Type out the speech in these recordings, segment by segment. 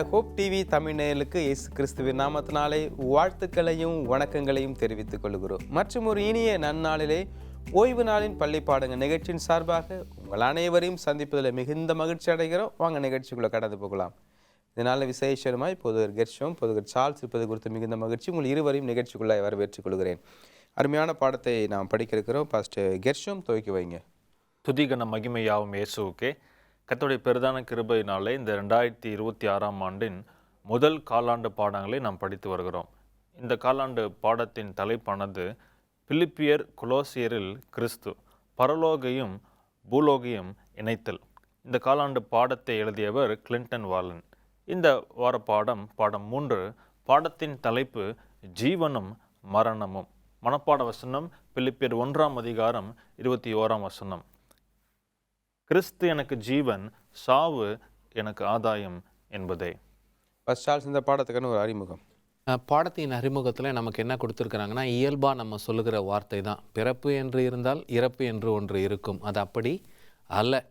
Hope TV Tamil நேயர்களுக்கு இயேசு கிறிஸ்துவின் நாமத்தினாலே வாழ்த்துக்களையும் வணக்கங்களையும் தெரிவித்துக் கொள்கிறோம். மற்றும் ஒரு இனிய நன்னாளிலே ஓய்வு நாளின் பள்ளி பாடங்க நிகழ்ச்சியின் சார்பாக உங்கள் அனைவரையும் சந்திப்பதில் மிகுந்த மகிழ்ச்சி அடைகிறோம். வாங்க நிகழ்ச்சிக்குள்ளே கடந்து போகலாம். இதனால் விசேஷமாய் பொதுவர் கெர்ஷோம் பொதுவர் சார்ல்ஸ் இருப்பது குறித்து மிகுந்த மகிழ்ச்சி. உங்கள் இருவரையும் நிகழ்ச்சிக்குள்ளே வரவேற்றுக் கொள்கிறேன். அருமையான பாடத்தை நாம் படிக்க இருக்கிறோம். பாஸ்டர் கெர்ஷோம் துவக்கி வைங்க. துதிகன மகிமையாவும் இயேசுவுக்கே. கர்த்தருடைய பெரிதான கிருபையினாலே இந்த 2026ஆம் ஆண்டின் முதல் காலாண்டு பாடங்களை நாம் படித்து வருகிறோம். இந்த காலாண்டு பாடத்தின் தலைப்பானது பிலிப்பியர் கொலோசியரில் கிறிஸ்து, பரலோகையும் பூலோகையும் இணைத்தல். இந்த காலாண்டு பாடத்தை எழுதியவர் கிளின்டன் வாலன். இந்த வார பாடம் 3. பாடத்தின் தலைப்பு ஜீவனும் மரணமும். மனப்பாட வசனம் பிலிப்பியர் 1ஆம் அதிகாரம் 21ஆம் வசனம். கிறிஸ்து எனக்கு ஜீவன், சாவு எனக்கு ஆதாயம் என்பதே. இந்த பாடத்துக்கான ஒரு அறிமுகம். பாடத்தின் அறிமுகத்தில் நமக்கு என்ன கொடுத்துருக்குறாங்கன்னா, இயல்பாக நம்ம சொல்லுகிற வார்த்தை தான், பிறப்பு என்று இருந்தால் இறப்பு என்று ஒன்று இருக்கும். அது அப்படி அல்ல.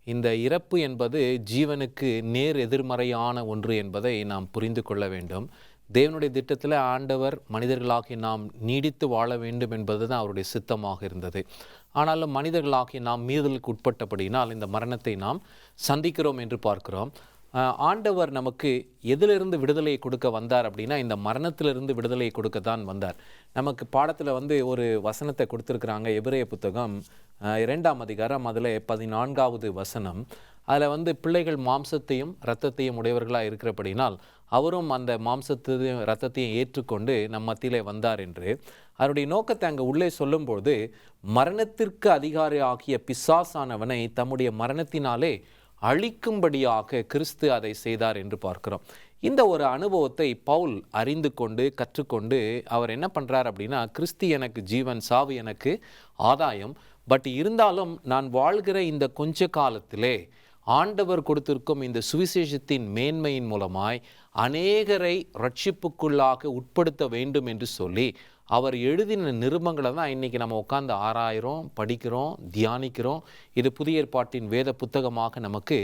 இந்த இறப்பு என்பது ஜீவனுக்கு நேர் எதிர்மறையான ஒன்று என்பதை நாம் புரிந்து கொள்ள வேண்டும். தேவனுடைய திட்டத்தில் ஆண்டவர் மனிதர்களாகி நாம் நீடித்து வாழ வேண்டும் என்பது தான் அவருடைய சித்தமாக இருந்தது. ஆனாலும் மனிதர்களாகி நாம் மீறலுக்கு உட்பட்டபடினால் இந்த மரணத்தை நாம் சந்திக்கிறோம் என்று பார்க்கிறோம். ஆண்டவர் நமக்கு எதிலிருந்து விடுதலையை கொடுக்க வந்தார் அப்படின்னா, இந்த மரணத்திலிருந்து விடுதலையை கொடுக்க தான் வந்தார். நமக்கு பாடத்தில் ஒரு வசனத்தை கொடுத்துருக்குறாங்க. எபிரேய புத்தகம் 2ஆம் அதிகாரம் அதில் 14வது வசனம். அதில் பிள்ளைகள் மாம்சத்தையும் இரத்தத்தையும் உடையவர்களாக இருக்கிறபடினால் அவரும் அந்த மாம்சத்தையும் இரத்தத்தையும் ஏற்றுக்கொண்டு நம் மத்தியிலே வந்தார் என்று அவருடைய நோக்கத்தை அங்கே உள்ளே சொல்லும்போது, மரணத்திற்கு அதிகாரி ஆகிய பிசாசானவனை தம்முடைய மரணத்தினாலே அழிக்கும்படியாக கிறிஸ்து அதை செய்தார் என்று பார்க்கிறோம். இந்த ஒரு அனுபவத்தை பவுல் அறிந்து கொண்டு கற்றுக்கொண்டு அவர் என்ன பண்ணுறார் அப்படின்னா, கிறிஸ்து எனக்கு ஜீவன், சாவு எனக்கு ஆதாயம். பட் இருந்தாலும் நான் வாழ்கிற இந்த கொஞ்ச காலத்திலே ஆண்டவர் கொடுத்திருக்கும் இந்த சுவிசேஷத்தின் மேன்மையின் மூலமாய் அநேகரை ரட்சிப்புக்குள்ளாக உட்படுத்த வேண்டும் என்று சொல்லி அவர் எழுதின நிருபங்களை தான் இன்றைக்கி நம்ம உட்காந்து ஆராயிறோம், படிக்கிறோம், தியானிக்கிறோம். இது புதிய ஏற்பாட்டின் வேத புத்தகமாக நமக்கு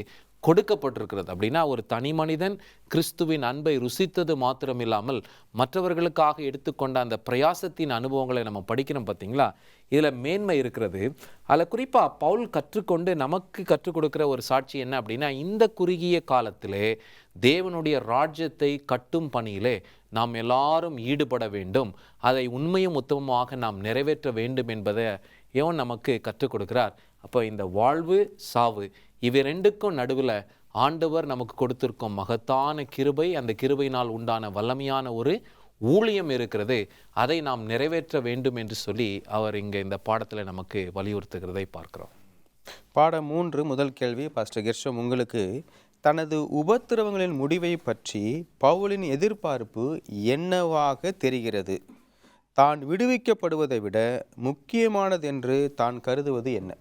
கொடுக்கப்பட்டிருக்கிறது. அப்படின்னா ஒரு தனி மனிதன் கிறிஸ்துவின் அன்பை ருசித்தது மாத்திரமில்லாமல் மற்றவர்களுக்காக எடுத்துக்கொண்ட அந்த பிரயாசத்தின் அனுபவங்களை நம்ம படிக்கிறோம். பார்த்தீங்களா, இதில் மேன்மை இருக்கிறது. அதில் குறிப்பாக பவுல் கற்றுக்கொண்டு நமக்கு கற்றுக் கொடுக்குற ஒரு சாட்சி என்ன அப்படின்னா, இந்த குறுகிய காலத்திலே தேவனுடைய ராஜ்யத்தை கட்டும் பணியிலே நாம் எல்லாரும் ஈடுபட வேண்டும், அதை உண்மையும் உத்தமமாக நாம் நிறைவேற்ற வேண்டும் என்பதை எவன் நமக்கு கற்றுக் கொடுக்கிறார். அப்போ இந்த வாழ்வு, சாவு இவை ரெண்டுக்கும் நடுவில் ஆண்டவர் நமக்கு கொடுத்திருக்கும் மகத்தான கிருபை, அந்த கிருபையினால் உண்டான வல்லமையான ஒரு ஊழியம் இருக்கிறது. அதை நாம் நிறைவேற்ற வேண்டும் என்று சொல்லி அவர் இங்கே இந்த பாடத்தில் நமக்கு வலியுறுத்துகிறதை பார்க்கிறோம். பாடம் 3 முதல் கேள்வி. பாஸ்டர் கெர்ஷோம், உங்களுக்கு தனது உபத்திரவங்களின் முடிவை பற்றி பவுலின் எதிர்பார்ப்பு என்னவாக தெரிகிறது? தான் விடுவிக்கப்படுவதை விட முக்கியமானது என்று தான் கருதுவது என்ன?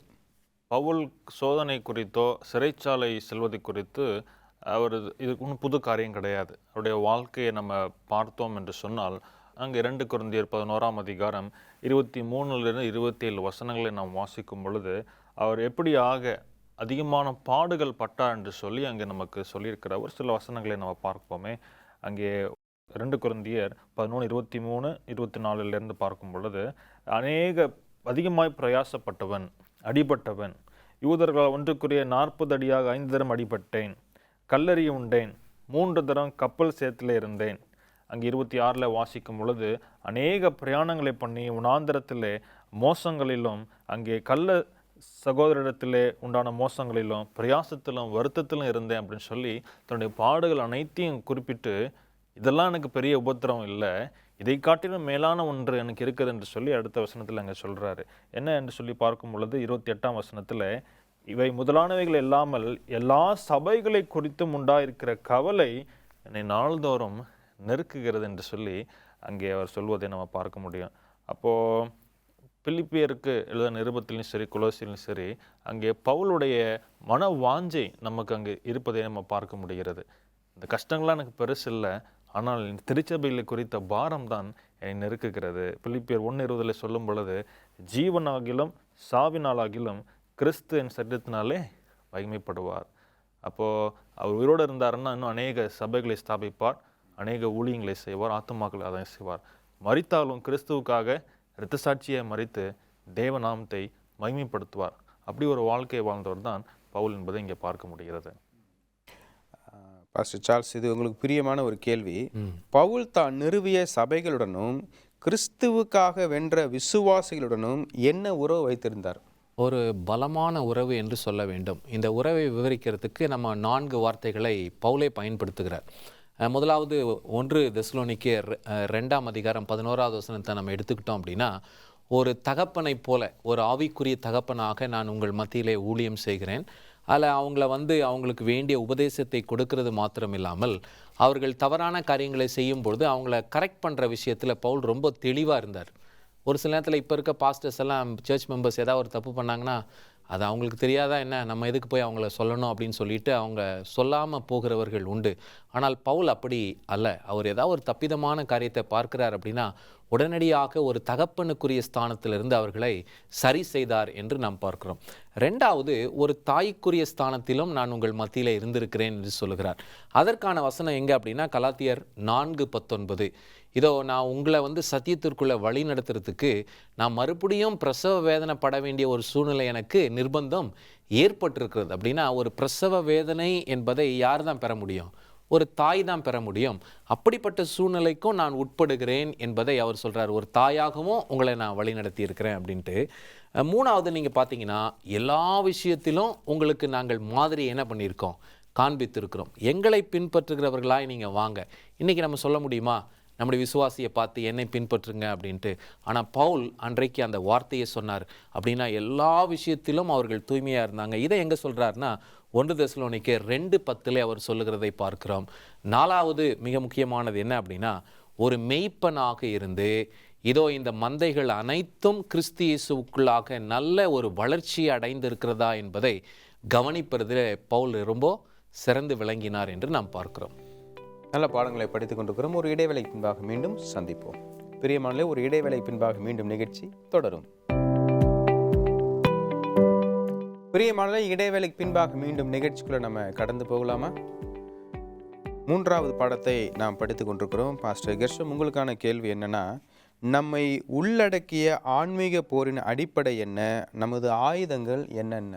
பவுல் சோதனை குறித்தோ சிறைச்சாலை செல்வது குறித்து இதுக்கு ஒன்றும் புது காரியம் கிடையாது. அவருடைய வாழ்க்கையை நம்ம பார்த்தோம் என்று சொன்னால், அங்கே 2 கொரிந்தியர் 11ஆம் அதிகாரம் 23 27 வசனங்களை நாம் வாசிக்கும் பொழுது அவர் எப்படியாக அதிகமான பாடுகள் பட்டார் என்று சொல்லி அங்கே நமக்கு சொல்லியிருக்கிற ஒரு சில வசனங்களை நம்ம பார்ப்போமே. அங்கே 2 கொரிந்தியர் 11 23 24 பார்க்கும் பொழுது, அதிகமாய் பிரயாசப்பட்டவன், அடிபட்டவன், யூதர்களால் ஒன்றுக்குரிய 40 அடியாக 5 தரம் அடிபட்டேன், கல்லறி உண்டேன், 3 தரம் கப்பல் சேத்துல இருந்தேன். அங்கே 26 வாசிக்கும் பொழுது, அநேக பிரயாணங்களை பண்ணி உணாந்திரத்திலே மோசங்களிலும், அங்கே கள்ள சகோதரிடத்திலே உண்டான மோசங்களிலும், பிரயாசத்திலும், வருத்தத்திலும் இருந்தேன் அப்படின்னு சொல்லி தன்னுடைய பாடுகள் அனைத்தையும் குறிப்பிட்டு, இதெல்லாம் எனக்கு பெரிய உபத்திரம் இல்லை, இதை காட்டிலும் மேலான ஒன்று எனக்கு இருக்குது என்று சொல்லி அடுத்த வசனத்தில் அங்கே சொல்கிறாரு. என்ன என்று சொல்லி பார்க்கும் பொழுது 28ஆம் வசனத்தில், இவை முதலானவைகள் இல்லாமல் எல்லா சபைகளை குறித்தும் உண்டாயிருக்கிற கவலை என்னை நாள்தோறும் நெருக்குகிறது என்று சொல்லி அங்கே அவர் சொல்வதை நம்ம பார்க்க முடியும். அப்போது பிலிப்பியருக்கு எழுத நிருபத்திலும் சரி, கொலோசியிலும் சரி, அங்கே பவுலுடைய மன வாஞ்சை நமக்கு அங்கே இருப்பதை நம்ம பார்க்க முடிகிறது. இந்த கஷ்டங்கள்லாம் எனக்கு பெருசு இல்லை, ஆனால் திருச்சபைகளை குறித்த பாரம் தான் என்னை நெருக்குகிறது. பிலிப்பியர் 1:20 சொல்லும் பொழுது, ஜீவனாகிலும் சாவினாலாகிலும் கிறிஸ்து என் சரீரத்தினாலே மகிமைப்படுவார். அப்போது அவர் உயிரோடு இருந்தாருன்னா இன்னும் அநேக சபைகளை ஸ்தாபிப்பார், அநேக ஊழியங்களை செய்வார், ஆத்துமாக்களை அதை செய்வார். மரித்தாலும் கிறிஸ்துவுக்காக இரத்த சாட்சியை மரித்து தேவநாமத்தை மகிமைப்படுத்துவார். அப்படி ஒரு வாழ்க்கை வாழ்ந்தவர் தான் பவுல் என்பதை இங்கே பார்க்க முடிகிறது. பாஸ்டர் சார்ல்ஸ், இது உங்களுக்கு பிரியமான ஒரு கேள்வி. பவுல் தான் நிறுவிய சபைகளுடனும் கிறிஸ்துவுக்காக வென்ற விசுவாசிகளுடனும் என்ன உறவு வைத்திருந்தார்? ஒரு பலமான உறவு என்று சொல்ல வேண்டும். இந்த உறவை விவரிக்கிறதுக்கு நம்ம 4 வார்த்தைகளை பவுலே பயன்படுத்துகிறார். முதலாவது 1 தெசலோனிக்கேயர் 2ஆம் அதிகாரம் 11வது வசனத்தை நம்ம எடுத்துக்கிட்டோம் அப்படின்னா, ஒரு தகப்பனைப் போல, ஒரு ஆவிக்குரிய தகப்பனாக நான் உங்கள் மத்தியிலே ஊழியம் செய்கிறேன். அதில் அவங்களுக்கு வேண்டிய உபதேசத்தை கொடுக்கறது மாத்திரம் இல்லாமல், அவர்கள் தவறான காரியங்களை செய்யும் பொழுது அவங்கள கரெக்ட் பண்ணுற விஷயத்தில் பவுல் ரொம்ப தெளிவாக இருந்தார். ஒரு சில நேரத்தில் இப்போ இருக்க பாஸ்டர்ஸ் எல்லாம், சர்ச் மெம்பர்ஸ் ஏதாவது ஒரு தப்பு பண்ணாங்கன்னா, அது அவங்களுக்கு தெரியாதா என்ன, நம்ம எதுக்கு போய் அவங்கள சொல்லணும் அப்படின்னு சொல்லிட்டு அவங்க சொல்லாமல் போகிறவர்கள் உண்டு. ஆனால் பவுல் அப்படி அல்ல. அவர் ஏதாவது ஒரு தப்பிதமான காரியத்தை பார்க்கிறார் அப்படின்னா உடனடியாக ஒரு தகப்பனுக்குரிய ஸ்தானத்திலிருந்து அவர்களை சரி செய்தார் என்று நாம் பார்க்கிறோம். 2வது, ஒரு தாய்க்குரிய ஸ்தானத்திலும் நான் உங்கள் மத்தியில் இருந்திருக்கிறேன் என்று சொல்லுகிறார். அதற்கான வசனம் எங்கே அப்படின்னா கலாத்தியர் 4:19. இதோ நான் உங்களை சத்தியத்திற்குள்ளே வழி நடத்துறதுக்கு நான் மறுபடியும் பிரசவ வேதனை பட வேண்டிய ஒரு சூழ்நிலை எனக்கு நிர்பந்தம் ஏற்பட்டிருக்கிறது. அப்படின்னா ஒரு பிரசவ வேதனை என்பதை யார் தான் பெற முடியும்? ஒரு தாய் தான் பெற முடியும். அப்படிப்பட்ட சூழ்நிலைக்கும் நான் உட்படுகிறேன் என்பதை அவர் சொல்கிறார். ஒரு தாயாகவும் உங்களை நான் வழி நடத்தி இருக்கிறேன் அப்படின்ட்டு. 3வது, நீங்கள் பார்த்தீங்கன்னா எல்லா விஷயத்திலும் உங்களுக்கு நாங்கள் மாதிரி என்ன பண்ணியிருக்கோம்? காண்பித்திருக்கிறோம். எங்களை பின்பற்றுகிறவர்களாய் நீங்கள் வாங்க. இன்றைக்கி நம்ம சொல்ல முடியுமா நம்முடைய விசுவாசியை பார்த்து என்னை பின்பற்றுங்க அப்படின்ட்டு? ஆனால் பவுல் அன்றைக்கு அந்த வார்த்தையை சொன்னார். அப்படின்னா எல்லா விஷயத்திலும் அவர்கள் தூய்மையாக இருந்தாங்க. இதை எங்கே சொல்கிறாருன்னா 1 தெசலோனிக்கேயர் 2:10 அவர் சொல்லுகிறதை பார்க்கிறோம். 4வது மிக முக்கியமானது என்ன அப்படின்னா, ஒரு மெய்ப்பனாக இருந்து இதோ இந்த மந்தைகள் அனைத்தும் கிறிஸ்து இயேசுவுக்குள்ளாக நல்ல ஒரு வளர்ச்சியை அடைந்திருக்கிறதா என்பதை கவனிப்பதில் பவுல் ரொம்ப சிறந்து விளங்கினார் என்று நாம் பார்க்கிறோம். நல்ல பாடங்களை படித்துக் கொண்டிருக்கிறோம். ஒரு இடைவேளை பின்பாக மீண்டும் சந்திப்போம். பிரியமானவர்களே, ஒரு இடைவேளை பின்பாக மீண்டும் நிகழ்ச்சி தொடரும். பிரியமானவர்களே, இடைவேளைக்கு பின்பாக மீண்டும் நிகழ்ச்சிக்குள்ள நம்ம கடந்து போகலாமா? 3வது பாடத்தை நாம் படித்துக் கொண்டிருக்கிறோம். பாஸ்டர் கெர்ஷம், உங்களுக்கான கேள்வி என்னன்னா, நம்மை உள்ளடக்கிய ஆன்மீக போரின் அடிப்படை என்ன? நமது ஆயுதங்கள் என்னென்ன?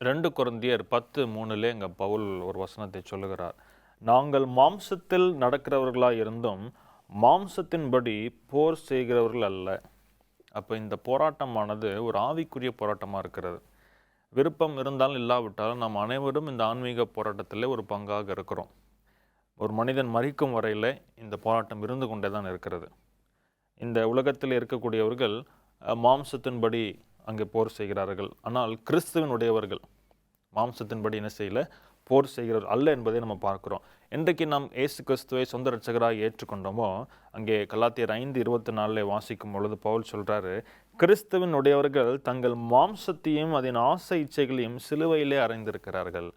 2 கொரிந்தியர் 10:3 இங்கே பவுல் ஒரு வசனத்தை சொல்லுகிறார். நாங்கள் மாம்சத்தில் நடக்கிறவர்களாக இருந்தும் மாம்சத்தின்படி போர் செய்கிறவர்கள் அல்ல. அப்போ இந்த போராட்டமானது ஒரு ஆவிக்குரிய போராட்டமாக இருக்கிறது. விருப்பம் இருந்தாலும் இல்லாவிட்டாலும் நாம் அனைவரும் இந்த ஆன்மீக போராட்டத்தில் ஒரு பங்காக இருக்கிறோம். ஒரு மனிதன் மரிக்கும் வரையில் இந்த போராட்டம் இருந்து கொண்டே தான் இருக்கிறது. இந்த உலகத்தில் இருக்கக்கூடியவர்கள் மாம்சத்தின்படி அங்கே போர் செய்கிறார்கள். ஆனால் கிறிஸ்துவனுடையவர்கள் மாம்சத்தின்படி என்ன செய்யல, போர் செய்கிறவர் அல்ல என்பதை நம்ம பார்க்கிறோம். இன்றைக்கு நாம் இயேசு கிறிஸ்துவை சொந்த இரட்சகராக ஏற்றுக்கொண்டோமோ, அங்கே கலாத்தியர் 5:24 வாசிக்கும் பொழுது பவுல் சொல்றாரு, கிறிஸ்துவின் உடையவர்கள் தங்கள் மாம்சத்தையும் அதன் ஆசை இச்சைகளையும் சிலுவையிலே அறைந்திருக்கிறார்கள்.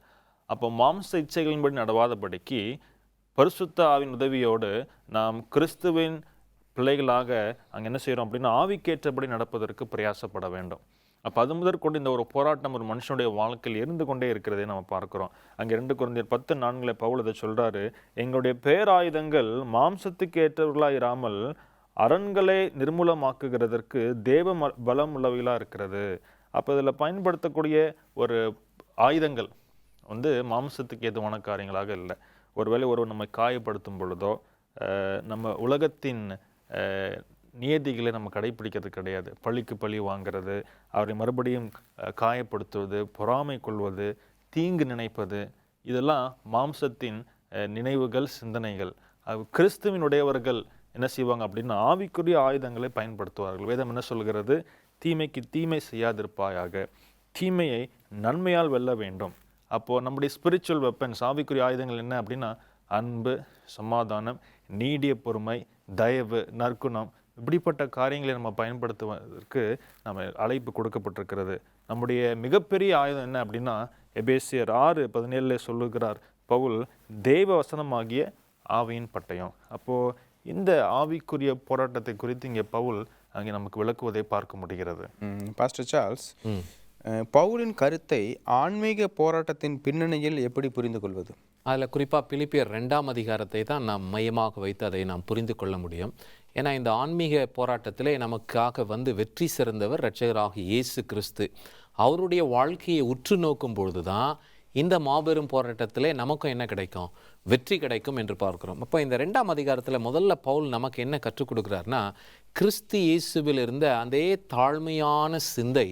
அப்போ மாம்ச இச்சைகளின்படி நடவாதபடிக்கு பரிசுத்த ஆவின் உதவியோடு நாம் கிறிஸ்துவின் பிள்ளைகளாக அங்கே என்ன செய்கிறோம் அப்படின்னா ஆவிக்கேற்றபடி நடப்பதற்கு பிரயாசப்பட வேண்டும். அப்போ அது முதற்கொண்டு இந்த ஒரு போராட்டம் ஒரு மனுஷனுடைய வாழ்க்கையில் இருந்து கொண்டே இருக்கிறதே நம்ம பார்க்குறோம். அங்கே 2 கொரிந்தியர் 10:4 பவுல் இதை சொல்கிறாரு, எங்களுடைய பேராயுதங்கள் மாம்சத்துக்கு ஏற்றவர்களாக இராமல் அரண்களை நிர்மூலமாக்குகிறதற்கு தேவ பலம் உள்ளவைகளாக இருக்கிறது. அப்போ இதில் பயன்படுத்தக்கூடிய ஒரு ஆயுதங்கள் மாம்சத்துக்கு ஏதுவான காரியங்களாக இல்லை. ஒருவேளை ஒருவர் நம்மை காயப்படுத்தும் பொழுதோ, நம்ம உலகத்தின் நியதிகளை நம்ம கடைப்பிடிக்கிறது கிடையாது. பழிக்கு பழி வாங்கிறது, அவரை மறுபடியும் காயப்படுத்துவது, பொறாமை கொள்வது, தீங்கு நினைப்பது, இதெல்லாம் மாம்சத்தின் நினைவுகள், சிந்தனைகள். கிறிஸ்துவினுடையவர்கள் என்ன செய்வாங்க அப்படின்னா ஆவிக்குரிய ஆயுதங்களை பயன்படுத்துவார்கள். வேதம் என்ன சொல்கிறது? தீமைக்கு தீமை செய்யாதிருப்பாயாக, தீமையை நன்மையால் வெல்ல வேண்டும். அப்போது நம்முடைய ஸ்பிரிச்சுவல் வெப்பன்ஸ், ஆவிக்குரிய ஆயுதங்கள் என்ன அப்படின்னா அன்பு, சமாதானம், நீடிய பொறுமை, தயவு, நற்குணம், இப்படிப்பட்ட காரியங்களை நம்ம பயன்படுத்துவதற்கு நம்ம அழைப்பு கொடுக்கப்பட்டிருக்கிறது. நம்முடைய மிகப்பெரிய ஆயுதம் என்ன அப்படின்னா எபேசியர் 6:17 சொல்லுகிறார் பவுல், தேவ வசனமாகிய ஆவியின் பட்டயம். அப்போது இந்த ஆவிக்குரிய போராட்டத்தை குறித்து இங்கே பவுல் அங்கே நமக்கு விளக்குவதை பார்க்க முடிகிறது. பாஸ்டர் சார்ல்ஸ், பவுலின் கருத்தை ஆன்மீக போராட்டத்தின் பின்னணியில் எப்படி புரிந்து கொள்வது? அதில் குறிப்பாக பிலிப்பியர் 2ஆம் அதிகாரத்தை தான் நாம் மையமாக வைத்து அதை நாம் புரிந்து கொள்ள முடியும். ஏன்னா இந்த ஆன்மீக போராட்டத்திலே நமக்காக வந்து வெற்றி சிறந்தவர் இரட்சகராகிய இயேசு கிறிஸ்து. அவருடைய வாழ்க்கையை உற்று நோக்கும் பொழுது தான் இந்த மாபெரும் போராட்டத்திலே நமக்கும் என்ன கிடைக்கும்? வெற்றி கிடைக்கும் என்று பார்க்கிறோம். அப்போ இந்த 2ஆம் அதிகாரத்தில் முதல்ல பவுல் நமக்கு என்ன கற்றுக் கொடுக்குறாருன்னா, கிறிஸ்து இயேசுவில் இருந்த அதே தாழ்மையான சிந்தை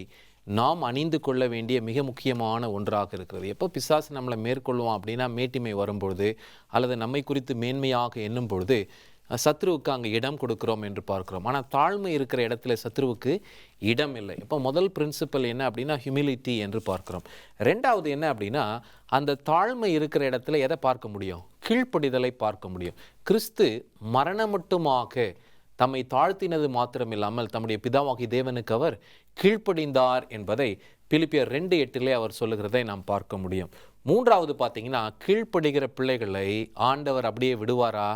நாம் அணிந்து கொள்ள வேண்டிய மிக முக்கியமான ஒன்றாக இருக்கிறது. எப்போ பிசாசு நம்மளை மேற்கொள்வோம் அப்படின்னா, மேட்டிமை வரும்பொழுது அல்லது நம்மை குறித்து மேன்மையாக எண்ணும் பொழுது சத்ருவுக்கு அங்கே இடம் கொடுக்கிறோம் என்று பார்க்கிறோம். ஆனால் தாழ்மை இருக்கிற இடத்துல சத்ருவுக்கு இடம் இல்லை. இப்போ முதல் பிரின்சிபல் என்ன அப்படின்னா ஹியூமிலிட்டி என்று பார்க்கிறோம். ரெண்டாவது என்ன அப்படின்னா, அந்த தாழ்மை இருக்கிற இடத்துல எதை பார்க்க முடியும்? கீழ்ப்படிதலை பார்க்க முடியும். கிறிஸ்து மரணமட்டுமாக தம்மை தாழ்த்தினது மாத்திரமில்லாமல் தம்முடைய பிதாவாகிய தேவனுக்கு அவர் கீழ்ப்படிந்தார் என்பதை பிலிப்பியர் 2:8 அவர் சொல்லுகிறதை நாம் பார்க்க முடியும். மூன்றாவது பார்த்தீங்கன்னா, கீழ்ப்படுகிற பிள்ளைகளை ஆண்டவர் அப்படியே விடுவாரா?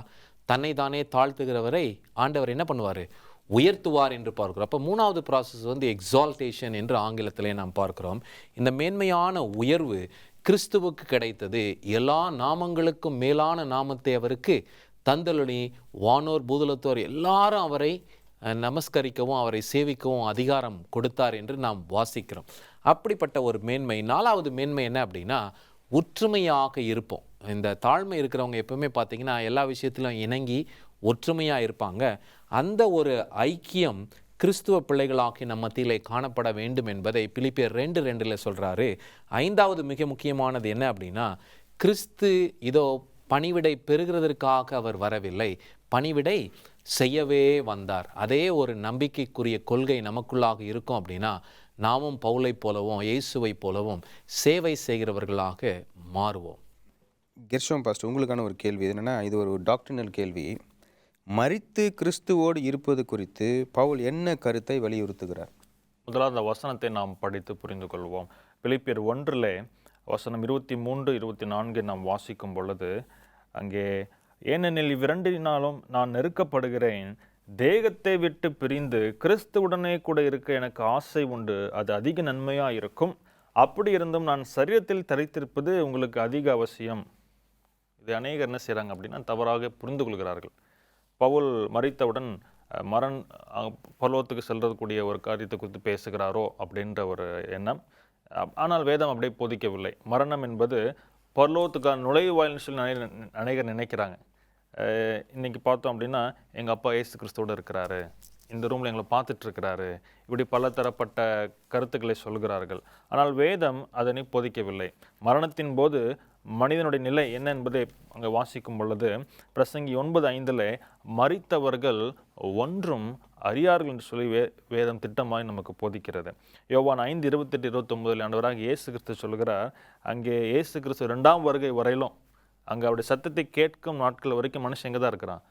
தன்னை தானே தாழ்த்துகிறவரை ஆண்டவர் என்ன பண்ணுவார்? உயர்த்துவார் என்று பார்க்கிறோம். அப்போ மூணாவது ப்ராசஸ் வந்து எக்ஸால்டேஷன் என்று ஆங்கிலத்திலே நாம் பார்க்கிறோம். இந்த மேன்மையான உயர்வு கிறிஸ்துவுக்கு கிடைத்தது. எல்லா நாமங்களுக்கும் மேலான நாமத்தை அவருக்கு தந்தலுனி வானோர் பூதலத்தோர் எல்லாரும் அவரை நமஸ்கரிக்கவும் அவரை சேவிக்கவும் அதிகாரம் கொடுத்தார் என்று நாம் வாசிக்கிறோம். அப்படிப்பட்ட ஒரு மேன்மை. நாலாவது மேன்மை என்ன அப்படின்னா, ஒற்றுமையாக இருப்போம். இந்த தாழ்மை இருக்கிறவங்க எப்பவுமே பார்த்தீங்கன்னா எல்லா விஷயத்திலும் இணங்கி ஒற்றுமையாக இருப்பாங்க. அந்த ஒரு ஐக்கியம் கிறிஸ்துவ பிள்ளைகளாகி நம்ம மத்தியிலே காணப்பட வேண்டும் என்பதை பிலிப்பியர் 2:2 சொல்கிறாரு. ஐந்தாவது மிக முக்கியமானது என்ன அப்படின்னா, கிறிஸ்து இதோ பணிவிடை பெறுகிறதற்காக அவர் வரவில்லை, பணிவிடை செய்யவே வந்தார். அதே ஒரு நம்பிக்கைக்குரிய கொள்கை நமக்குள்ளாக இருக்கும் அப்படின்னா நாமும் பவுலை போலவும் இயேசுவை போலவும் சேவை செய்கிறவர்களாக மாறுவோம். கெர்ஷோம் பாஸ்டர், உங்களுக்கான ஒரு கேள்வி என்னென்னா, இது ஒரு டாக்டரினல் கேள்வி. மரித்து கிறிஸ்துவோடு இருப்பது குறித்து பவுல் என்ன கருத்தை வலியுறுத்துகிறார்? முதலாவது அந்த வசனத்தை நாம் படித்து புரிந்து கொள்வோம். பிலிப்பியர் 1 வசனம் 23-24 நாம் வாசிக்கும் பொழுது அங்கே, ஏனெனில் இவ்விரண்டினாலும் நான் நெருக்கப்படுகிறேன், தேகத்தை விட்டு பிரிந்து கிறிஸ்துவுடனே கூட இருக்க எனக்கு ஆசை உண்டு, அது அதிக நன்மையாக இருக்கும். அப்படி இருந்தும் நான் சரீரத்தில் தரித்திருப்பது உங்களுக்கு அதிக அவசியம். இது அநேகர் என்ன செய்கிறாங்க அப்படின்னா தவறாக புரிந்து கொள்கிறார்கள். பவுல் மரித்தவுடன் பரலோகத்துக்கு செல்றதுக்கூடிய ஒரு காரியத்தை குறித்து பேசுகிறாரோ அப்படின்ற ஒரு எண்ணம். ஆனால் வேதம் அப்படியே போதிக்கவில்லை. மரணம் என்பது பரலோகத்துக்கான நுழைவாயில்னு சொல்லி அநேகர் நினைக்கிறாங்க. இன்றைக்கி பார்த்தோம் அப்படின்னா எங்கள் அப்பா இயேசு கிறிஸ்துவோடு இருக்கிறாரு, இந்த ரூமில் எங்களை பார்த்துட்ருக்கிறாரு, இப்படி பல தரப்பட்ட கருத்துக்களை சொல்கிறார்கள். ஆனால் வேதம் அதனை போதிக்கவில்லை. மரணத்தின் போது மனிதனுடைய நிலை என்ன என்பதை அங்கே வாசிக்கும் பொழுது பிரசங்கி 9:5 மரித்தவர்கள் ஒன்றும் அறியார்கள் என்று சொல்லி வேதம் திட்டமாய் நமக்கு போதிக்கிறது. யோவான் 5:28-29 ஆண்டவராக இயேசு கிறிஸ்து சொல்கிறார், அங்கே இயேசு கிறிஸ்து 2ஆம் வருகை வரையிலும் அங்கே அவருடைய சத்தத்தை கேட்கும் நாட்கள் வரைக்கும் மனுஷன் எங்கே தான் இருக்கிறான்?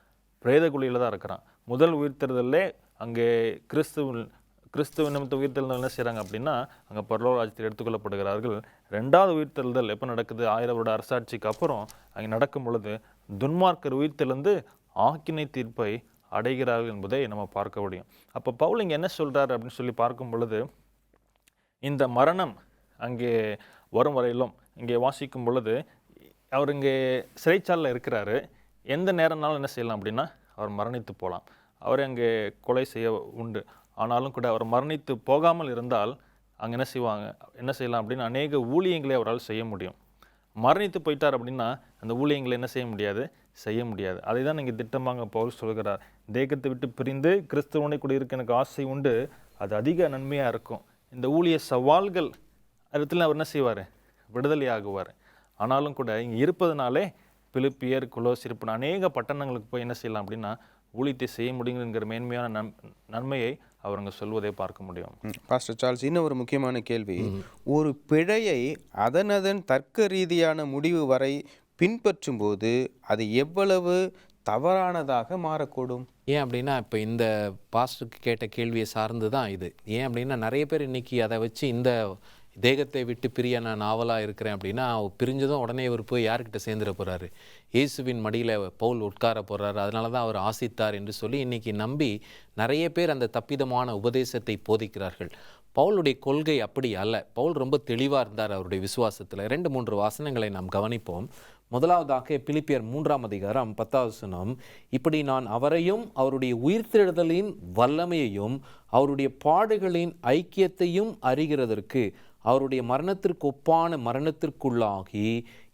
பிரேத குழியில் தான் இருக்கிறான். முதல் உயிர்த்தெழுதலே அங்கே கிறிஸ்துவ நிமித்த உயிர்த்தெழுதல் என்ன செய்கிறாங்க அப்படின்னா அங்கே பரலோக ராஜ்யத்தில் எடுத்துக்கொள்ளப்படுகிறார்கள். 2வது உயிர்த்தெழுதல் எப்போ நடக்குது? 1000 வருட அரசாட்சிக்கு அப்புறம் அங்கே நடக்கும் பொழுது துன்மார்க்கர் உயிர்த்தெழுந்து ஆக்கினை தீர்ப்பை அடைகிறார்கள் என்பதை நம்ம பார்க்க முடியும். அப்போ பவுல் இங்கே என்ன சொல்கிறார் அப்படின்னு சொல்லி பார்க்கும் பொழுது, இந்த மரணம் அங்கே வரும் வரையிலும் இங்கே வாசிக்கும் பொழுது அவர் இங்கே சிறைச்சாலையில் இருக்கிறாரு. எந்த நேரம்னாலும் என்ன செய்யலாம் அப்படின்னா அவர் மரணித்து போகலாம். அவர் அங்கே கொலை செய்ய உண்டு. ஆனாலும் கூட அவர் மரணித்து போகாமல் இருந்தால் அங்கே என்ன செய்யலாம் அப்படின்னா அநேக ஊழியங்களை அவரால் செய்ய முடியும். மரணித்து போயிட்டார் அப்படின்னா அந்த ஊழியங்களை என்ன செய்ய முடியாது. அதை தான் நீங்கள் திட்டமாக பவுல் சொல்கிறார். தேகத்தை விட்டு பிரிந்து கிறிஸ்துவனை கூட இருக்க எனக்கு ஆசை உண்டு, அது அதிக நன்மையாக இருக்கும். இந்த ஊழிய சவால்கள் இடத்துல அவர் என்ன செய்வார்? விடுதலை ஆகுவார். ஆனாலும் கூட இங்கே இருப்பதனாலே பிலிப்பியர், கொலோசியர் அநேக பட்டணங்களுக்கு போய் என்ன செய்யலாம் அப்படின்னா ஊழியத்தை செய்ய முடியுங்கிற மேன்மையான நன்மையை அவர் அங்கே சொல்வதை பார்க்க முடியும். பாஸ்டர் சார்ல்ஸ், இன்னும் ஒரு முக்கியமான கேள்வி. ஒரு பிழையை அதனதன் தர்க்க ரீதியான முடிவு வரை பின்பற்றும் போது அது எவ்வளவு தவறானதாக மாறக்கூடும்? ஏன் அப்படின்னா இப்போ இந்த பாஸ்டருக்கு கேட்ட கேள்வியை சார்ந்து தான் இது. ஏன் அப்படின்னா நிறைய பேர் இன்றைக்கி அதை வச்சு இந்த தேகத்தை விட்டு பிரிய நான் ஆவலாக இருக்கிறேன் அப்படின்னா பிரிஞ்சதும் உடனே இவர் போய் யார்கிட்ட சேர்ந்துட போகிறாரு? இயேசுவின் மடியில் பவுல் உட்கார போகிறாரு. அதனால தான் அவர் ஆசித்தார் என்று சொல்லி இன்றைக்கி நம்பி நிறைய பேர் அந்த தப்பிதமான உபதேசத்தை போதிக்கிறார்கள். பவுலுடைய கொள்கை அப்படி அல்ல. பவுல் ரொம்ப தெளிவாக இருந்தார் அவருடைய விசுவாசத்தில். 2-3 வசனங்களை நாம் கவனிப்போம். முதலாவதாக பிலிப்பியர் 3:10 இப்படி நான் அவரையும் அவருடைய உயிர்த்தெழுதலின் வல்லமையையும் அவருடைய பாடுகளின் ஐக்கியத்தையும் அறிகிறதற்கு அவருடைய மரணத்திற்கு ஒப்பான மரணத்திற்குள்ளாகி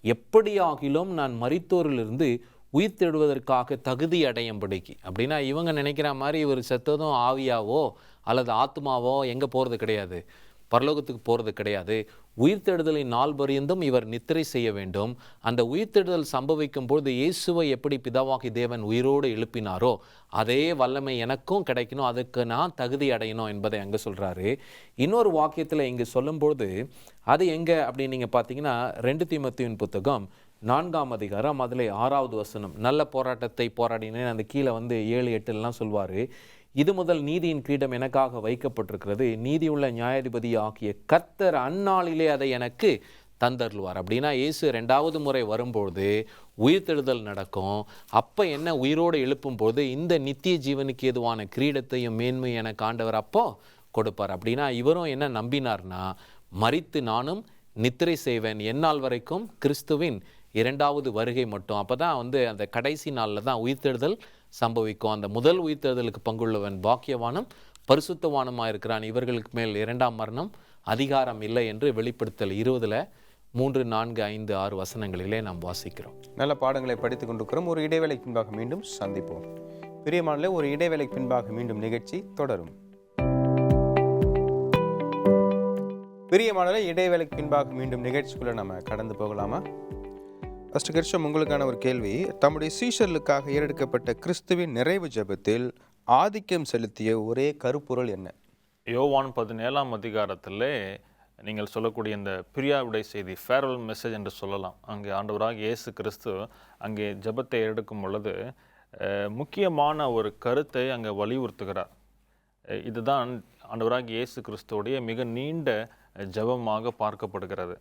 எப்படியாகிலும் நான் மரித்தோரிலிருந்து உயிர்த்தெழுவதற்காக தகுதி அடையும்படிக்கு. அப்படின்னா இவங்க நினைக்கிற மாதிரி இவர் செத்ததும் ஆவியாவோ அல்லது ஆத்மாவோ எங்கே போகிறது கிடையாது, பரலோகத்துக்கு போகிறது கிடையாது. உயிர்த்தெழுதலின் நாள் பரியந்தும் இவர் நித்திரை செய்ய வேண்டும். அந்த உயிர்த்தெழுதல் சம்பவிக்கும் பொழுது இயேசுவை எப்படி பிதாவாகி தேவன் உயிரோடு எழுப்பினாரோ அதே வல்லமை எனக்கும் கிடைக்கணும், அதுக்கு நான் தகுதி அடையணும் என்பதை அங்கே சொல்கிறாரு. இன்னொரு வாக்கியத்தில் இங்கே சொல்லும்பொழுது அது எங்கே அப்படின்னு நீங்கள் பார்த்தீங்கன்னா 2 தீமோத்தேயுவின் புத்தகம் 4 அதில் 6 நல்ல போராட்டத்தை போராடினேன். அந்த கீழே 7-8 சொல்வார். இது முதல் நீதியின் கிரீடம் எனக்காக வைக்கப்பட்டிருக்கிறது, நீதியுள்ள நியாயாதிபதி ஆகிய கர்த்தர் அந்நாளிலே அதை எனக்கு தந்தருள்வார். அப்படின்னா இயேசு 2வது முறை வரும்பொழுது உயிர்த்தெழுதல் நடக்கும். அப்போ என்ன உயிரோடு எழுப்பும்போது இந்த நித்திய ஜீவனுக்கு ஏதுவான கிரீடத்தையும் மேன்மையும் எனக்கு ஆண்டவர் அப்போ கொடுப்பார். அப்படின்னா இவரும் என்ன நம்பினார்னா, மரித்து நானும் நித்திரை செய்வேன், எந்நாள் வரைக்கும் கிறிஸ்துவின் 2வது வருகை மட்டும். அப்போ தான் அந்த கடைசி நாளில் தான் உயிர்த்தெழுதல் சம்பவிக்கும். அந்த முதல் உயிர்த்தெழுதலுக்கு பங்குள்ளவன் பாக்கியவானும் பரிசுத்தவானுமாக இருக்கிறான், இவர்களுக்கு மேல் 2ஆம் மரணம் அதிகாரம் இல்லை என்று வெளிப்படுத்தல் 20 3, 4, 5, 6 வசனங்களிலே நாம் வாசிக்கிறோம். நல்ல பாடங்களை படித்துக் கொண்டிருக்கிறோம். ஒரு இடைவேளைக்கு பின்பாக மீண்டும் சந்திப்போம். பிரியமானவர்களே, ஒரு இடைவேளைக்கு பின்பாக மீண்டும் நிகழ்ச்சி தொடரும். பிரியமானவர்களே, இடைவேளைக்கு பின்பாக மீண்டும் நிகழ்ச்சிக்குள்ளே நம்ம கடந்து போகலாமா? ஃபர்ஸ்ட் கிருஷ்ணம், உங்களுக்கான ஒரு கேள்வி. தம்முடைய சீஷர்களுக்காக ஏறெடுக்கப்பட்ட கிறிஸ்துவின் நிறைவு ஜெபத்தில் ஆதிக்கம் செலுத்திய ஒரே கருப்பொருள் என்ன? யோவான் 17 நீங்கள் சொல்லக்கூடிய இந்த பிரியாவிடை செய்தி, ஃபேர்வெல் மெசேஜ் என்று சொல்லலாம். அங்கே ஆண்டவராக இயேசு கிறிஸ்து அங்கே ஜெபத்தை எடுக்கும் பொழுது முக்கியமான ஒரு கருத்தை அங்கே வலியுறுத்துகிறார். இதுதான் ஆண்டவராக இயேசு கிறிஸ்துவோடைய மிக நீண்ட ஜெபமாக பார்க்கப்படுகிறது.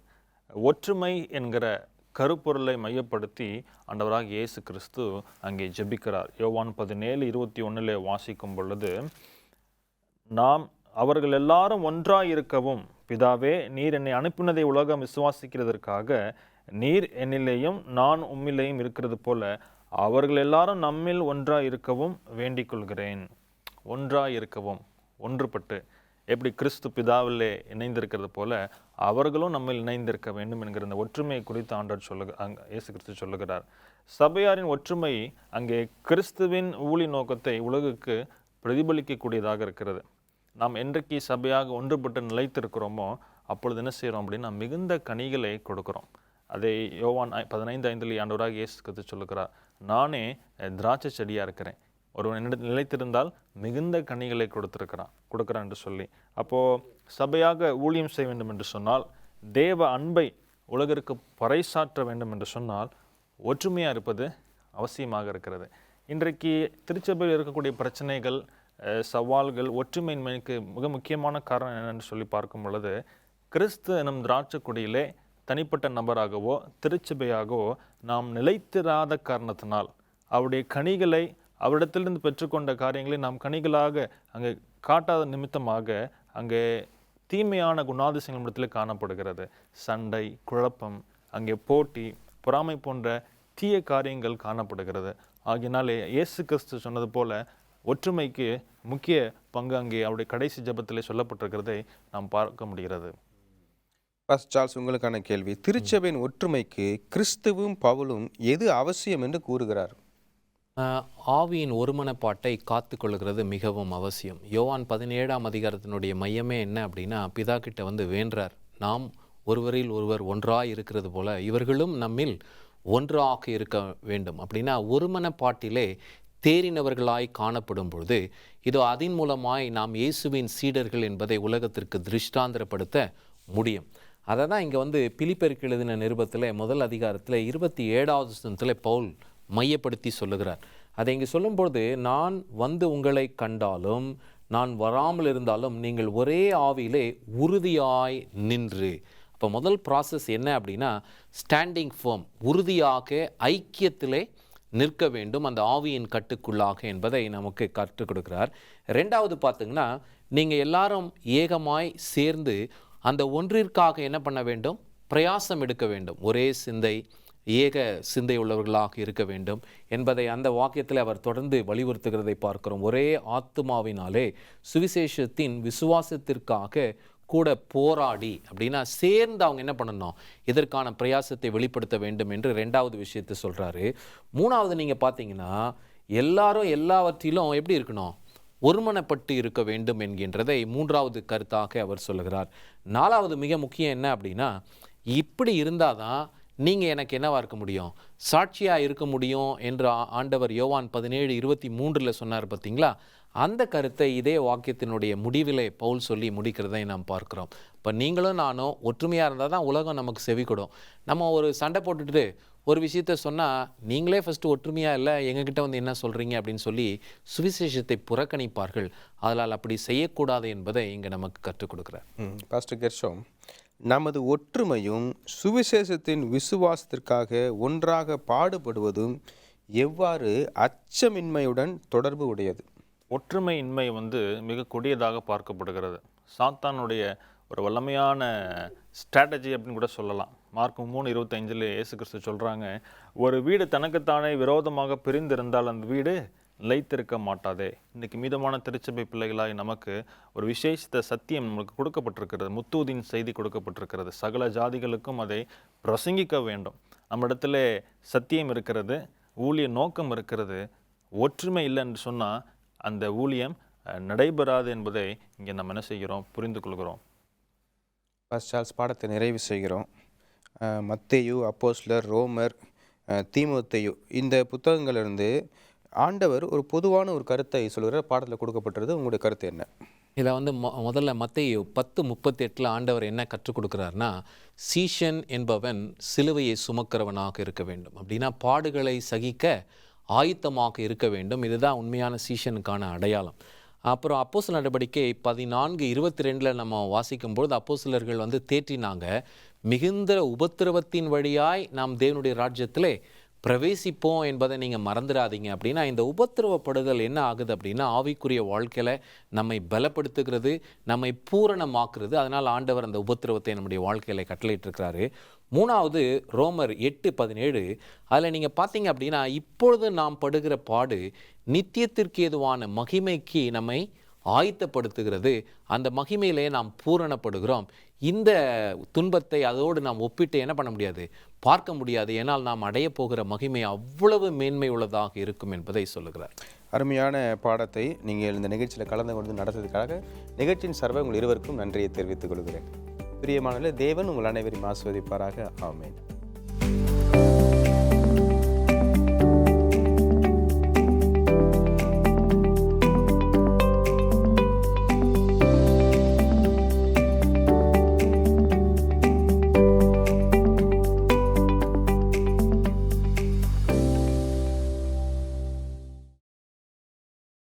ஒற்றுமை என்கிற கருப்பொருளை மையப்படுத்தி ஆண்டவராக இயேசு கிறிஸ்து அங்கே ஜெபிக்கிறார். யோவான் 17:21 வாசிக்கும் பொழுது, நாம் அவர்கள் எல்லாரும் ஒன்றாய் இருக்கவும், பிதாவே நீர் என்னை அனுப்பினதை உலகம் விசுவாசிக்கிறதற்காக நீர் என்னிலேயும் நான் உம்மிலேயும் இருக்கிறது போல அவர்கள் எல்லாரும் நம்மில் ஒன்றாய் இருக்கவும் வேண்டிக் கொள்கிறேன். ஒன்றாய் இருக்கவும், ஒன்றுபட்டு எப்படி கிறிஸ்து பிதாவிலே இணைந்திருக்கிறது போல அவர்களும் நம்மில் இணைந்திருக்க வேண்டும் என்கிற இந்த ஒற்றுமையை குறித்து ஆண்டவர் இயேசு கிறிஸ்து சொல்லுகிறார். சபையாரின் ஒற்றுமை அங்கே கிறிஸ்துவின் ஊழி நோக்கத்தை உலகுக்கு பிரதிபலிக்கக்கூடியதாக இருக்கிறது. நாம் என்றைக்கு சபையாக ஒன்றுபட்டு நிலைத்திருக்கிறோமோ அப்பொழுது என்ன செய்கிறோம் அப்படின்னா மிகுந்த கனிகளை கொடுக்கிறோம். அதை யோவான் 15:5 ஆண்டவராக இயேசு கிறிஸ்து சொல்லுகிறார், நானே திராட்சை செடியாக இருக்கிறேன், ஒருவன் நிலைத்திருந்தால் மிகுந்த கனிகளை கொடுக்கிறான் என்று சொல்லி. அப்போது சபையாக ஊழியம் செய்ய வேண்டும் என்று சொன்னால், தேவ அன்பை உலகிற்கு பறைசாற்ற வேண்டும் என்று சொன்னால் ஒற்றுமையாக இருப்பது அவசியமாக இருக்கிறது. இன்றைக்கு திருச்சபையில் இருக்கக்கூடிய பிரச்சனைகள், சவால்கள், ஒற்றுமையின்மைக்கு மிக முக்கியமான காரணம் என்னென்னு சொல்லி பார்க்கும் பொழுது, கிறிஸ்து எனும் திராட்சை கொடியிலே தனிப்பட்ட நபராகவோ திருச்சபையாகவோ நாம் நிலைத்திராத காரணத்தினால் அவருடைய கனிகளை, அவரிடத்திலிருந்து பெற்றுக்கொண்ட காரியங்களை நாம் கனிகளாக அங்கே காட்டாத நிமித்தமாக அங்கே தீமையான குணாதிசயங்கள் இடத்தில் காணப்படுகிறது. சண்டை, குழப்பம், அங்கே போட்டி, பொறாமை போன்ற தீய காரியங்கள் காணப்படுகிறது. ஆகினாலே இயேசு கிறிஸ்து சொன்னது போல ஒற்றுமைக்கு முக்கிய பங்கு அங்கே அவருடைய கடைசி ஜெபத்திலே சொல்லப்பட்டிருக்கிறதை நாம் பார்க்க முடிகிறது. பாஸ்டர் சார்ல்ஸ், உங்களுக்கான கேள்வி. திருச்சபையின் ஒற்றுமைக்கு கிறிஸ்துவும் பவுலும் எது அவசியம் என்று கூறுகிறார்? ஆவியின் ஒருமனப்பாட்டை காத்து கொள்கிறது மிகவும் அவசியம். யோவான் 17 மையமே என்ன அப்படின்னா, பிதா கிட்ட வேண்டார், நாம் ஒருவரில் ஒருவர் ஒன்றாய் இருக்கிறது போல இவர்களும் நம்மில் ஒன்றாக இருக்க வேண்டும். அப்படின்னா ஒருமனப்பாட்டிலே தேறினவர்களாய் காணப்படும் பொழுது இதோ அதன் மூலமாய் நாம் இயேசுவின் சீடர்கள் என்பதை உலகத்திற்கு திருஷ்டாந்திரப்படுத்த முடியும். அதை தான் இங்கே பிலிப்பியருக்கு எழுதின நிருபத்தில் 1 அதிகாரத்தில் 27 பவுல் மையப்படுத்தி சொல்லுகிறார். அதை இங்கே சொல்லும்பொழுது, நான் உங்களை கண்டாலும் நான் வராமல் இருந்தாலும் நீங்கள் ஒரே ஆவியிலே உறுதியாய் நின்று. அப்போ முதல் ப்ராசஸ் என்ன அப்படின்னா ஸ்டாண்டிங் ஃபேர்ம், உறுதியாக ஐக்கியத்திலே நிற்க வேண்டும் அந்த ஆவியின் கட்டுக்குள்ளாக என்பதை நமக்கு கற்றுக் கொடுக்கிறார். ரெண்டாவது பார்த்திங்கன்னா நீங்கள் எல்லாரும் ஏகமாய் சேர்ந்து அந்த ஒன்றிற்காக என்ன பண்ண வேண்டும், பிரயாசம் எடுக்க வேண்டும். ஒரே சிந்தை, ஏக சிந்தை உள்ளவர்களாக இருக்க வேண்டும் என்பதை அந்த வாக்கியத்தில் அவர் தொடர்ந்து வலியுறுத்துகிறதை பார்க்கிறோம். ஒரே ஆத்துமாவினாலே சுவிசேஷத்தின் விசுவாசத்திற்காக கூட போராடி, அப்படின்னா சேர்ந்து அவங்க என்ன பண்ணணும், இதற்கான பிரயாசத்தை வெளிப்படுத்த வேண்டும் என்று ரெண்டாவது விஷயத்தை சொல்கிறாரு. மூணாவது நீங்கள் பார்த்தீங்கன்னா எல்லாரும் எல்லாவற்றிலும் எப்படி இருக்கணும், ஒருமனப்பட்டு இருக்க வேண்டும் என்கின்றதை மூன்றாவது கருத்தாக அவர் சொல்லுகிறார். நாலாவது மிக முக்கியம் என்ன அப்படின்னா, இப்படி இருந்தால் தான் நீங்கள் எனக்கு என்னவா இருக்க முடியும், சாட்சியாக இருக்க முடியும் என்று ஆண்டவர் யோவான் 17:23 சொன்னார் பார்த்தீங்களா. அந்த கருத்தை இதே வாக்கியத்தினுடைய முடிவிலே பவுல் சொல்லி முடிக்கிறதை நாம் பார்க்குறோம். இப்போ நீங்களும் நானும் ஒற்றுமையாக இருந்தால் தான் உலகம் நமக்கு செவிக்கொடும். நம்ம ஒரு சண்டை போட்டுட்டு ஒரு விஷயத்த சொன்னால் நீங்களே ஃபஸ்ட்டு ஒற்றுமையாக இல்லை, எங்ககிட்ட வந்து என்ன சொல்கிறீங்க அப்படின்னு சொல்லி சுவிசேஷத்தை புறக்கணிப்பார்கள். அதனால் அப்படி செய்யக்கூடாது என்பதை இங்கே நமக்கு கற்றுக் கொடுக்குறார். பாஸ்டர் கெர்ஷோம், நமது ஒற்றுமையும் சுவிசேஷத்தின் விசுவாசத்திற்காக ஒன்றாக பாடுபடுவதும் எவ்வாறு அச்சமின்மையுடன் தொடர்பு உடையது? ஒற்றுமையின்மை மிக கொடியதாக பார்க்கப்படுகிறது. சாத்தானுடைய ஒரு வல்லமையான ஸ்ட்ராட்டஜி அப்படின்னு கூட சொல்லலாம். மார்க் 3:25 இயேசு கிறிஸ்து சொல்கிறாங்க, ஒரு வீடு தனக்குத்தானே விரோதமாக பிரிந்திருந்தால் அந்த வீடு நிலைத்திருக்க மாட்டாதே. இன்றைக்கி மீதமான திருச்சபை பிள்ளைகளாய் நமக்கு ஒரு விசேஷித்த சத்தியம் நமக்கு கொடுக்கப்பட்டிருக்கிறது, முத்தூதின் செய்தி கொடுக்கப்பட்டிருக்கிறது. சகல ஜாதிகளுக்கும் அதை பிரசங்கிக்க வேண்டும். நம்மிடத்துல சத்தியம் இருக்கிறது, ஊழிய நோக்கம் இருக்கிறது. ஒற்றுமை இல்லைன்னு சொன்னால் அந்த ஊழியம் நடைபெறாது என்பதை இங்கே நம்ம என்ன செய்கிறோம், புரிந்து கொள்கிறோம். பாஸ்டர் சார்ல்ஸ், பாடத்தை நிறைவு செய்கிறோம். மத்தேயு, அப்போஸ்தலர், ரோமர், தீமோத்தேயு இந்த புத்தகங்களிலிருந்து ஆண்டவர் ஒரு பொதுவான ஒரு கருத்தை சொல்கிற பாடத்தில் கொடுக்கப்பட்டது. உங்களுடைய கருத்து என்ன? இதில் முதல்ல மத்தேயு 10:38 ஆண்டவர் என்ன கற்றுக் கொடுக்குறாருன்னா, சீஷன் என்பவன் சிலுவையை சுமக்கிறவனாக இருக்க வேண்டும். அப்படின்னா பாடுகளை சகிக்க ஆயத்தமாக இருக்க வேண்டும். இதுதான் உண்மையான சீஷனுக்கான அடையாளம். அப்புறம் அப்போஸ்தலர் நடவடிக்கை 14:22 நம்ம வாசிக்கும்பொழுது அப்போஸ்தலர்கள் தேற்றினாங்க, மிகுந்த உபத்திரவத்தின் வழியாய் நாம் தேவனுடைய ராஜ்யத்திலே பிரவேசிப்போம் என்பதை நீங்கள் மறந்துடாதீங்க. அப்படின்னா இந்த உபத்திரவப்படுதல் என்ன ஆகுது அப்படின்னா ஆவிக்குரிய வாழ்க்கையில் நம்மை பலப்படுத்துகிறது, நம்மை பூரணமாக்குறது. அதனால் ஆண்டவர் அந்த உபத்திரவத்தை நம்முடைய வாழ்க்கையில் கட்டளையிட்டிருக்கிறாரு. மூணாவது ரோமர் 8:17 அதில் நீங்கள் பார்த்தீங்க அப்படின்னா, இப்பொழுது நாம் படுகிற பாடு நித்தியத்திற்கு ஏதுவான மகிமைக்கு நம்மை ஆயத்தப்படுத்துகிறது. அந்த மகிமையிலே நாம் பூரணப்படுகிறோம். இந்த துன்பத்தை அதோடு நாம் ஒப்பிட்டு என்ன பண்ண முடியாது, பார்க்க முடியாது. ஏனால் நாம் அடைய போகிற மகிமை அவ்வளவு மேன்மை உள்ளதாக இருக்கும் என்பதை சொல்லுகிறார். அருமையான பாடத்தை நீங்கள் இந்த நிகழ்ச்சியில் கலந்து கொண்டு நடந்ததுக்காக நிகழ்ச்சியின் சார்பாக உங்கள் இருவருக்கும் நன்றியை தெரிவித்துக் கொள்கிறேன். பிரியமானவர்களே, தேவன் உங்கள் அனைவரையும் ஆசீர்வதிப்பாராக. ஆமென்.